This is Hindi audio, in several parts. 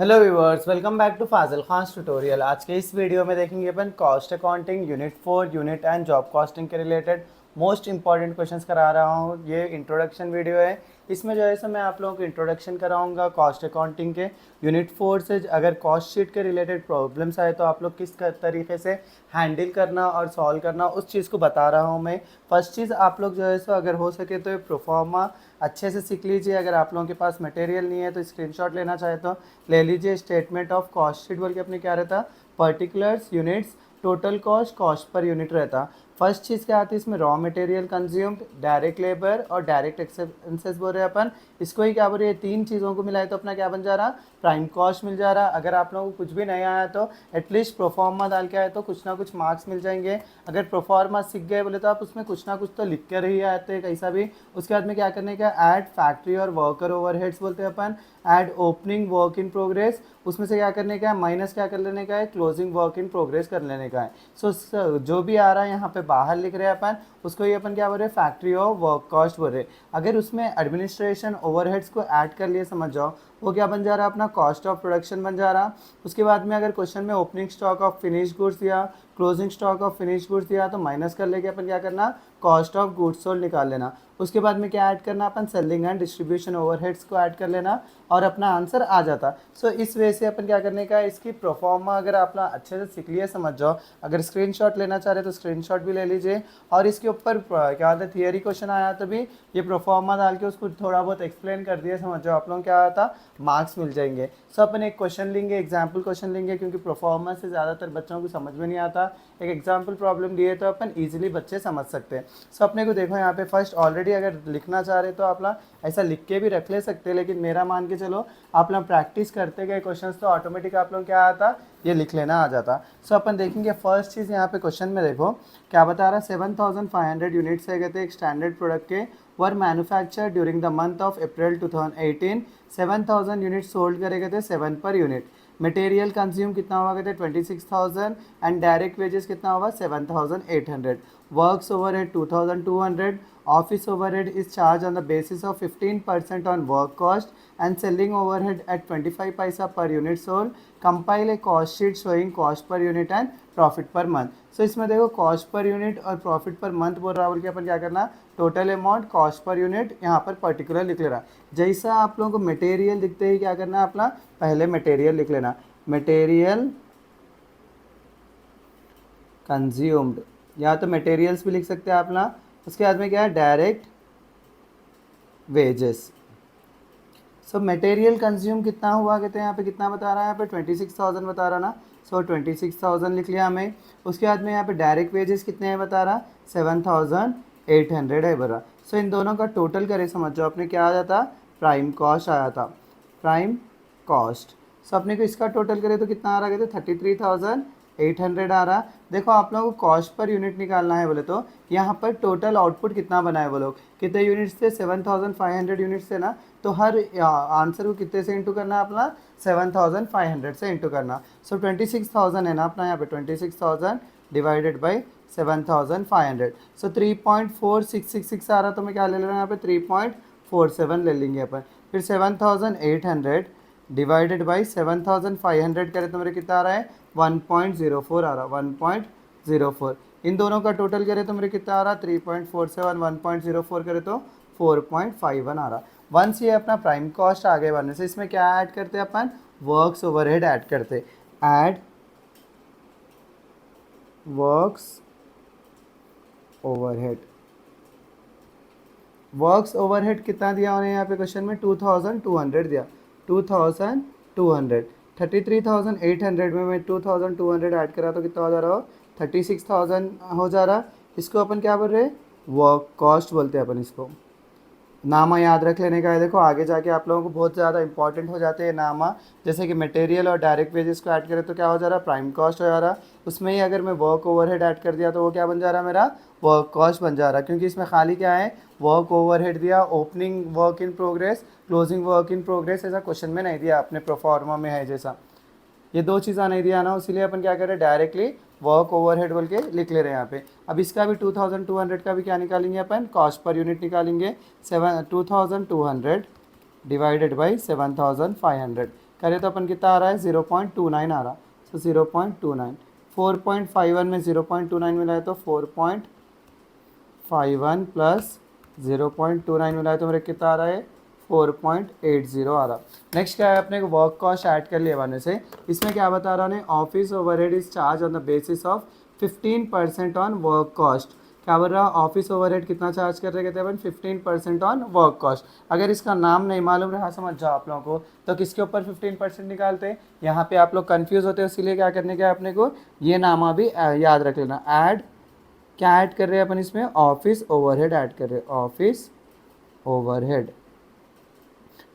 Hello viewers, welcome back to Fazil Khan tutorial. आज के इस वीडियो में देखेंगे अपन cost accounting unit 4 unit and job costing के रिलेटेड मोस्ट इंपॉर्टेंट क्वेश्चंस करा रहा हूँ। ये इंट्रोडक्शन वीडियो है। इसमें जो है सो मैं आप लोगों को इंट्रोडक्शन कराऊंगा कॉस्ट अकाउंटिंग के यूनिट 4 से। अगर कॉस्ट शीट के रिलेटेड प्रॉब्लम्स आए तो आप लोग किस तरीके से हैंडल करना और सॉल्व करना, उस चीज़ को बता रहा हूँ मैं। फर्स्ट चीज़, आप लोग जो है सो अगर हो सके तो ये प्रोफॉर्मा अच्छे से सीख लीजिए। अगर आप लोगों के पास मटेरियल नहीं है तो स्क्रीनशॉट लेना चाहे तो ले लीजिए। स्टेटमेंट ऑफ कॉस्ट शीट बोल के अपने क्या रहता, particulars, units, total cost, cost per unit रहता। फर्स्ट चीज़ क्या आती है इसमें, raw material consumed, direct labour और डायरेक्ट एक्सपेंसेस बोल रहे हैं अपन। इसको ही क्या बोल रहे हैं, तीन चीज़ों को मिलाए तो अपना क्या बन जा रहा, प्राइम कॉस्ट मिल जा रहा। अगर आप लोगों को कुछ भी नहीं आया तो एटलीस्ट प्रोफॉर्मा डाल के आए तो कुछ ना कुछ मार्क्स मिल जाएंगे। अगर प्रोफॉर्मा सीख गए बोले तो आप उसमें कुछ ना कुछ तो लिख कर ही आते हैं कैसा भी। उसके बाद में क्या करने का, ऐड फैक्ट्री और वर्कर ओवरहेड्स बोलते हैं अपन, add opening work in progress, उसमें से क्या करने का है, माइनस क्या कर लेने का है, क्लोजिंग वर्क इन प्रोग्रेस कर लेने का है। सो जो भी आ रहा है यहाँ पे बाहर लिख रहे हैं अपन, उसको ही अपन क्या बोल रहे हैं, फैक्ट्री ऑफ वर्क कॉस्ट बोल रहे हैं। अगर उसमें एडमिनिस्ट्रेशन ओवरहेड्स को ऐड कर लिए समझ जाओ, वो क्या बन जा रहा है, अपना कॉस्ट ऑफ प्रोडक्शन बन जा रहा। उसके बाद में अगर क्वेश्चन में opening stock of finish goods दिया, closing stock of finish goods दिया, तो माइनस कर लेके अपन क्या करना, कॉस्ट ऑफ गुड्स सोल्ड निकाल लेना। उसके बाद में क्या ऐड करना, अपन सेलिंग एंड डिस्ट्रीब्यूशन ओवरहेड्स को ऐड कर लेना और अपना आंसर आ जाता। सो इस वे से अपन क्या करने का है, इसकी प्रोफॉर्मा अगर आप अच्छे से सीख लिए समझ जाओ। अगर स्क्रीनशॉट लेना चाह रहे तो स्क्रीनशॉट भी ले लीजिए। और इसके ऊपर क्या होता है, थियरी क्वेश्चन आया तो भी ये प्रोफॉर्मा डाल के उसको थोड़ा बहुत एक्सप्लेन कर दिए समझ जाओ, आप लोगों को क्या आता, मार्क्स मिल जाएंगे। सो अपन एक क्वेश्चन लेंगे, एग्जाम्पल क्वेश्चन लेंगे, क्योंकि प्रोफॉर्मा से ज़्यादातर बच्चों को समझ में नहीं आता। एक एग्जाम्पल प्रॉब्लम दिए तो अपन ईजिली बच्चे समझ सकते हैं। सो अपने को देखो यहाँ पे फर्स्ट ऑलरेडी अगर लिखना चाह रहे तो आप लोग ऐसा लिख के भी रख ले सकते हैं, लेकिन मेरा मान के चलो आप लोग प्रैक्टिस करते गए क्वेश्चंस तो ऑटोमेटिक आप लोग क्या आता, ये लिख लेना आ जाता। सो अपन देखेंगे फर्स्ट चीज़ यहाँ पे क्वेश्चन में देखो क्या बता रहा है, 7500 यूनिट्स है कहते हैं एक स्टैंडर्ड प्रोडक्ट के, were manufacture during the month of April 2018। 7000 unit sold करे कहते हैं 7 पर यूनिट। मटेरियल कंज्यूम कितना हुआ कहते हैं 26,000 एंड डायरेक्ट वेजेस कितना हुआ 7,800। Works overhead 2,200। Office overhead is charge on the basis of 15% on work cost and selling overhead at 25 paisa per unit sold. Compile a cost sheet showing cost per unit and profit per month. So इसमें देखो कॉस्ट पर यूनिट और प्रॉफिट पर मंथ बोल रहा है, बोल के अपन क्या करना, total amount, cost per unit यहाँ पर पर्टिकुलर लिख ले रहा। जैसा आप लोगों को मटेरियल दिखते ही क्या करना है, अपना पहले मटेरियल लिख लेना, मटेरियल कंज्यूम्ड, या तो मटेरियल्स भी लिख सकते हैं आप ना। उसके बाद में क्या है, direct wages. So material consume कितना हुआ कहते हैं, यहाँ पे कितना बता रहा है, यहाँ पे 26,000 बता रहा ना। सो 26,000 लिख लिया हमें। उसके बाद में यहाँ पे डायरेक्ट वेजेस कितने हैं बता रहा, 7,800 है बरा। सो इन दोनों का टोटल करें समझ जाओ, अपने क्या आ जाता, प्राइम कॉस्ट आया था, प्राइम कॉस्ट। सो अपने को इसका टोटल करें तो कितना आ रहा कहते, 33,800 आ रहा। देखो आप लोगों को कॉस्ट पर यूनिट निकालना है बोले तो यहाँ पर टोटल आउटपुट कितना बना है वो लोग, कितने यूनिट्स थे, 7,500 यूनिट्स थे ना। तो हर आंसर को कितने से इंटू करना है, अपना 7,500 से इंटू करना। सो 26,000 है ना अपना यहाँ पे, 26,000 डिवाइडेड बाई 7,500। सो 3.4666 आ रहा, तो मैं क्या ले ले रहा हूँ यहाँ पे, 3.47 ले लेंगे अपन। फिर 7,800 डिवाइडेड बाई 7,500 करें तो मेरे कितना आ रहा है, 1.04 आ रहा, 1.04। इन दोनों का टोटल करें तो मेरे कितना आ रहा, 3.47, 1.04 करें तो 4.51 आ रहा। वंस ये अपना प्राइम कॉस्ट आगे बढ़ने से इसमें क्या ऐड करते हैं अपन, वर्क्स ओवरहेड ऐड करते, add works overhead. Works overhead कितना दिया उन्हें यहाँ पे क्वेश्चन में, 2,200 दिया, 2,200। 33,800 में मैं 2,200 ऐड करा तो कितना हो जा रहा हो, 36,000 हो जा रहा। इसको अपन क्या बोल रहे हैं, वर्क कॉस्ट बोलते हैं अपन इसको। नामा याद रख लेने का है, देखो आगे जाके आप लोगों को बहुत ज़्यादा इंपॉर्टेंट हो जाते हैं नामा। जैसे कि मटेरियल और डायरेक्ट वेजेस को ऐड करें तो क्या हो जा रहा है, प्राइम कॉस्ट हो जा रहा। उसमें ही अगर मैं वर्क ओवरहेड ऐड कर दिया तो वो क्या बन जा रहा है, मेरा वर्क कॉस्ट बन जा रहा, क्योंकि इसमें खाली क्या है, वर्क ओवरहेड दिया, opening work in progress, closing work in progress, ऐसा क्वेश्चन में नहीं दिया, अपने प्रोफॉर्मा में है जैसा ये दो चीज़ें नहीं दिया ना, इसीलिए अपन क्या करें, डायरेक्टली वर्क ओवरहेड बोल के लिख ले रहे हैं यहाँ पे। अब इसका भी 2,200 का भी क्या निकालेंगे अपन, कॉस्ट पर यूनिट निकालेंगे। 2,200 डिवाइडेड बाई 7,500 करें तो अपन कितना आ रहा है 0.29 आ रहा, सो 0.29, 4.51 में 0.29 मिला है तो 4.51 प्लस 0.29 मिला है तो मेरे कितना आ रहा है 4.80 आ रहा। नेक्स्ट क्या है, अपने को वर्क कॉस्ट ऐड कर लिया बनने से, इसमें क्या बता रहा है, office overhead is charge on the basis of 15% on work cost. क्या बोल रहा है, ऑफिस ओवरहेड कितना चार्ज कर रहे कहते हैं अपन 15% ऑन वर्क कॉस्ट। अगर इसका नाम नहीं मालूम रहा समझ जाओ आप लोगों को, तो किसके ऊपर 15% निकालते हैं, यहाँ पे आप लोग कंफ्यूज होते हैं, इसीलिए क्या करने का अपने को ये नामा भी याद रख लेना। ऐड क्या ऐड कर रहे हैं अपन इसमें, ऑफिस ओवरहेड ऐड कर रहे हैं, ऑफिस ओवरहेड।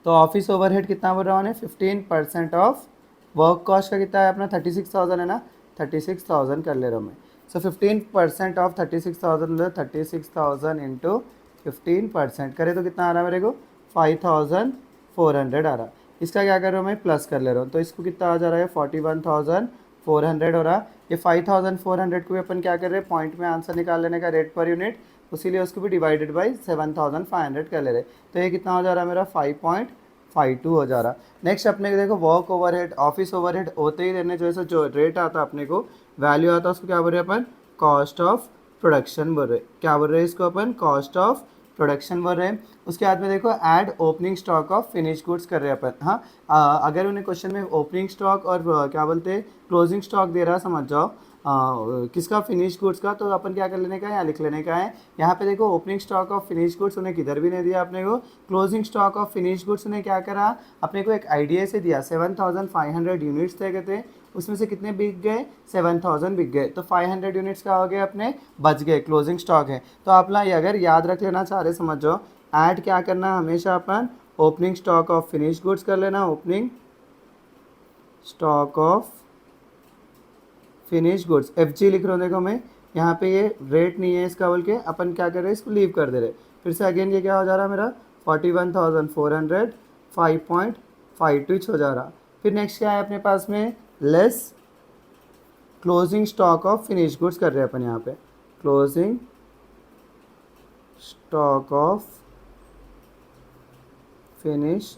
तो ऑफिस ओवरहेड कितना बोल रहा हूँ 15% ऑफ वर्क कॉस्ट का कितना है अपना 36,000 है ना, 36,000 कर ले रहा हूँ मैं। सो 15% ऑफ 36,000 मतलब 36,000 इंटू 15% करे तो कितना आ रहा है मेरे को 5,400 आ रहा। इसका क्या कर रहा हूँ मैं, प्लस कर ले रहा हूँ, तो इसको कितना आ जा रहा है 41,400 हो रहा। ये 5,400 को भी अपन क्या कर रहे हैं, पॉइंट में आंसर निकाल लेने का रेट पर यूनिट, उसीलिए उसको भी डिवाइडेड बाई 7,500 कर ले रहे। तो ये कितना हो जा रहा है मेरा 5.52 हो जा रहा। नेक्स्ट अपने को देखो वर्क ओवरहेड, ऑफिस ओवरहेड होते ही रहने जो रेट आता अपने को वैल्यू आता उसको क्या बोल रहे हैं अपन, कॉस्ट ऑफ प्रोडक्शन बोल रहे, क्या बोल रहे हैं इसको अपन, कॉस्ट ऑफ प्रोडक्शन बोल रहे हैं। उसके बाद में देखो add opening stock of finish goods कर रहे हैं अपन। हाँ, अगर उन्हें क्वेश्चन में ओपनिंग स्टॉक और क्या बोलते हैं क्लोजिंग स्टॉक दे रहा समझ जाओ, किसका, फिनिश गुड्स का, तो अपन क्या कर लेने का है, यहाँ लिख लेने का है। यहाँ पे देखो opening stock of finish goods उन्हें किधर भी नहीं दिया अपने को, closing stock of finish goods उन्हें क्या करा अपने को एक आइडिया से दिया, 7,500 यूनिट्स थे कहते, उसमें से कितने बिक गए, 7,000 बिक गए, तो 500 यूनिट्स का हो गए अपने बच गए, क्लोजिंग स्टॉक है। तो आप ना ये अगर याद रख लेना चाह रहे समझ जाओ, ऐड क्या करना है हमेशा अपन, opening stock of finish goods कर लेना, opening stock of finish goods, FG लिख रहा हूँ देखो मैं, यहाँ पे ये रेट नहीं है इसका बोल के अपन क्या कर रहे हैं, इसको लीव कर दे रहे। फिर से अगेन ये क्या हो जा रहा है मेरा 41,400 5.52 हो जा रहा। फिर नेक्स्ट क्या है अपने पास में, less closing stock of finish goods कर रहे हैं अपन यहाँ पे, closing stock of finish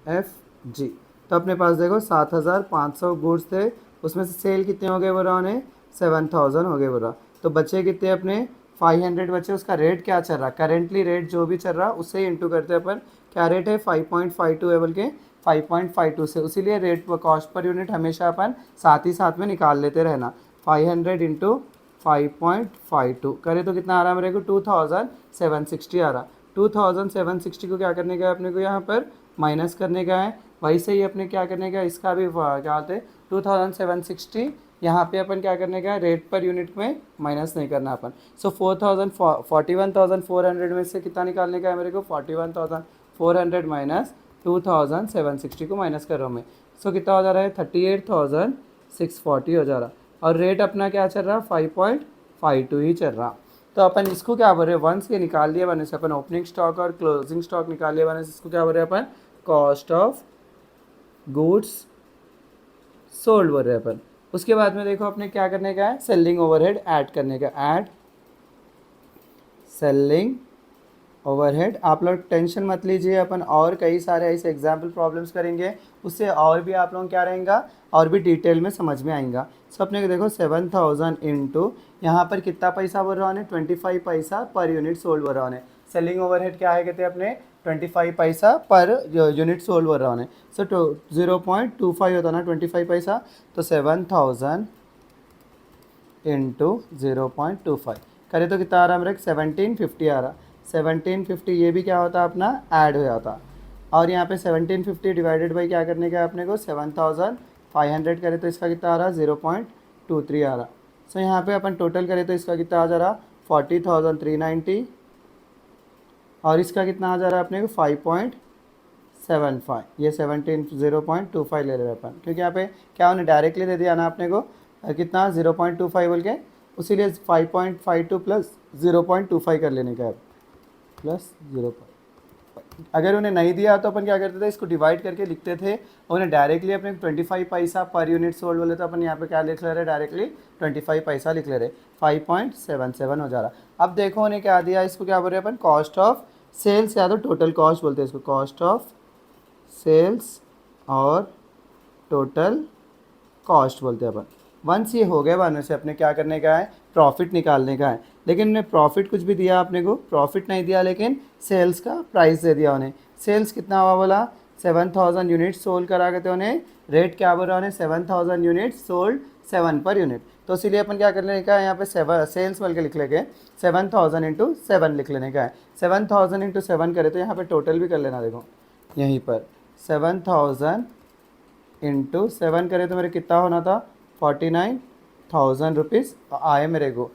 FG। तो अपने पास देखो 7,500 गुड्स थे, उसमें से सेल कितने हो गए बोला उन्हें, 7,000 हो गए बोला, तो बचे कितने अपने 500 बचे। उसका रेट क्या चल रहा, करेंटली रेट जो भी चल रहा उससे ही इंटू करते हैं अपन, क्या रेट है 5.52 है बोल के 5.52 से, उसीलिए रेट कॉस्ट पर यूनिट हमेशा अपन साथ ही साथ में निकाल लेते रहना। 500 इंटू 5.52 करे तो कितना आ रहा है मेरे को 2,760 आ रहा। 2,760 को क्या करने का है अपने को यहाँ पर माइनस करने का है, वैसे ही अपने क्या करने का इसका भी क्या होते हैं 2,760 यहाँ पे अपन क्या करने का रेट पर यूनिट में माइनस नहीं करना अपन। सो 41,400 में से कितना निकालने का है मेरे को 41,400 माइनस 2,760 को माइनस कर रहा हूँ मैं। सो कितना हो जा रहा है 38,640 हो जा रहा, और रेट अपना क्या चल रहा 5.52 ही चल रहा। तो अपन इसको क्या बोल रहे हैं, वंस के निकाल दिया बने से अपन ओपनिंग स्टॉक और क्लोजिंग स्टॉक निकाल लिया बने से, इसको क्या बोल रहे हैं अपन, कॉस्ट ऑफ गुड्स सोल्ड बोल रहे हैं अपन। उसके बाद में देखो अपने क्या करने का है, सेलिंग ओवरहेड ऐड करने का, ऐड सेलिंग ओवरहेड। आप लोग टेंशन मत लीजिए, अपन और कई सारे ऐसे एग्जाम्पल प्रॉब्लम्स करेंगे, उससे और भी आप लोगों क्या रहेगा, और भी डिटेल में समझ में आएगा। सो अपने को देखो 7,000 इंटू यहाँ पर कितना पैसा बोल रहा है 25 पैसा पर यूनिट सोल्ड बोल रहा है। सेलिंग ओवरहेड क्या है कहते हैं अपने 25 पैसा पर यूनिट सोल्ड बोल रहा है। सो 0.25 होता ना 25 पैसा, तो 7,000 इंटू 0.25 करे तो कितना आ रहा है मेरे 1750 आ रहा। 1750 ये भी क्या होता अपना ऐड हो जाता, और यहाँ पे 1750 डिवाइडेड बाई क्या करने का अपने को 7,500 करे तो इसका कितना आ रहा 0.23 आ रहा। सो यहाँ पे अपन टोटल करें तो इसका कितना आ जा रहा 40,390, और इसका कितना आ जा रहा है अपने को 5.75, ये 0.25 ले रहे हैं अपन, क्योंकि यहाँ पे क्या उन्हें डायरेक्टली दे दिया ना अपने को कितना 0.25 बोल के, उसीलिए 5.52 प्लस 0.25 कर लेने का है, प्लस 0. अगर उन्हें नहीं दिया तो अपन क्या करते थे, इसको डिवाइड करके लिखते थे, और उन्हें डायरेक्टली अपने 25 पैसा पर यूनिट सोल्ड बोले तो अपन यहाँ पे क्या लिख ले रहे, डायरेक्टली 25 पैसा लिख ले रहे, 5.77 हो जा रहा। अब देखो उन्हें क्या दिया, इसको क्या बोल रहे हैं अपन, कॉस्ट ऑफ सेल्स या तो टोटल कॉस्ट बोलते हैं इसको, कॉस्ट ऑफ सेल्स और टोटल कॉस्ट बोलते हैं अपन। वंस ये हो गया वन से अपने क्या करने का है, प्रॉफिट निकालने का है। लेकिन उन्हें प्रॉफिट कुछ भी दिया आपने को, प्रॉफिट नहीं दिया लेकिन सेल्स का प्राइस दे दिया उन्हें। सेल्स कितना हुआ बोला, 7000 यूनिट सोल्ड करा गए थे उन्हें। रेट क्या बोल रहा उन्हें, 7000 यूनिट सोल्ड 7 पर यूनिट। तो इसीलिए अपन क्या कर लेने का है, यहाँ पे सेल्स बोल के लिख लेंगे, 7000 इंटू 7 लिख लेने का है। 7000 इंटू 7 करे तो यहाँ पे टोटल भी कर लेना, देखो यहीं पर 7000 इंटू 7 करे तो मेरे कितना होना था, 49,000 रुपीज़ आए मेरे को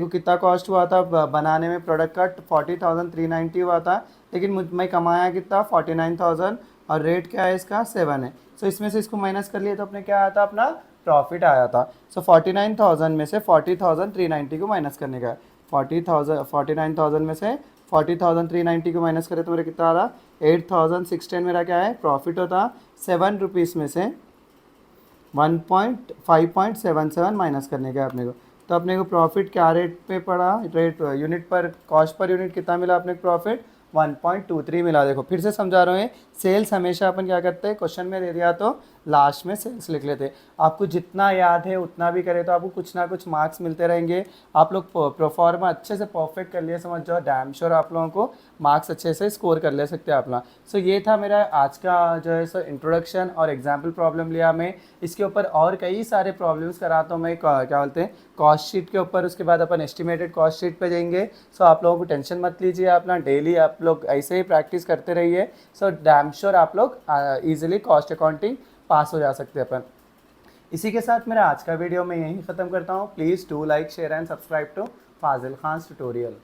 कितना कॉस्ट हुआ था बनाने में प्रोडक्ट का, 40,390 हुआ था। लेकिन मैं कमाया कितना, 49,000, और रेट क्या है इसका, 7 है। सो इसमें से इसको माइनस कर लिए तो अपने क्या आया था, अपना प्रॉफिट आया था। सो 49,000 में से 40,390 को माइनस करने का है। 49,000 में से 40,390 को माइनस करें तो मेरा कितना आ रहा, 8,610 मेरा क्या है प्रॉफिट होता। 7 रुपीज़ में से 5.77 माइनस करने का अपने को, तो अपने को प्रॉफिट क्या रेट पे पड़ा, रेट यूनिट पर, कॉस्ट पर यूनिट कितना मिला अपने को प्रॉफिट, 1.23 मिला। देखो फिर से समझा रहा हूँ, सेल्स हमेशा अपन क्या करते हैं, क्वेश्चन में दे दिया तो लास्ट में सेल्स लिख लेते हैं। आपको जितना याद है उतना भी करें तो आपको कुछ ना कुछ मार्क्स मिलते रहेंगे। आप लोग प्रोफॉर्मा अच्छे से परफेक्ट कर लिए समझ जाओ, डैम श्योर आप लोगों को मार्क्स अच्छे से स्कोर कर ले सकते हैं अपना। सो ये था मेरा आज का जो है सो इंट्रोडक्शन और एग्जाम्पल प्रॉब्लम लिया मैं। इसके ऊपर और कई सारे प्रॉब्लम्स कराता हूँ मैं, क्या बोलते हैं, कॉस्ट शीट के ऊपर। उसके बाद अपन एस्टिमेटेड कॉस्ट शीट पे जाएंगे। सो आप लोगों को टेंशन मत लीजिए, अपना डेली आप लोग ऐसे ही प्रैक्टिस करते रहिए। सो डैम श्योर आप लोग ईजिली कॉस्ट अकाउंटिंग पास हो जा सकते हैं अपन। इसी के साथ मेरा आज का वीडियो मैं यहीं ख़त्म करता हूँ। Please do like share and subscribe to Fazil Khan tutorial.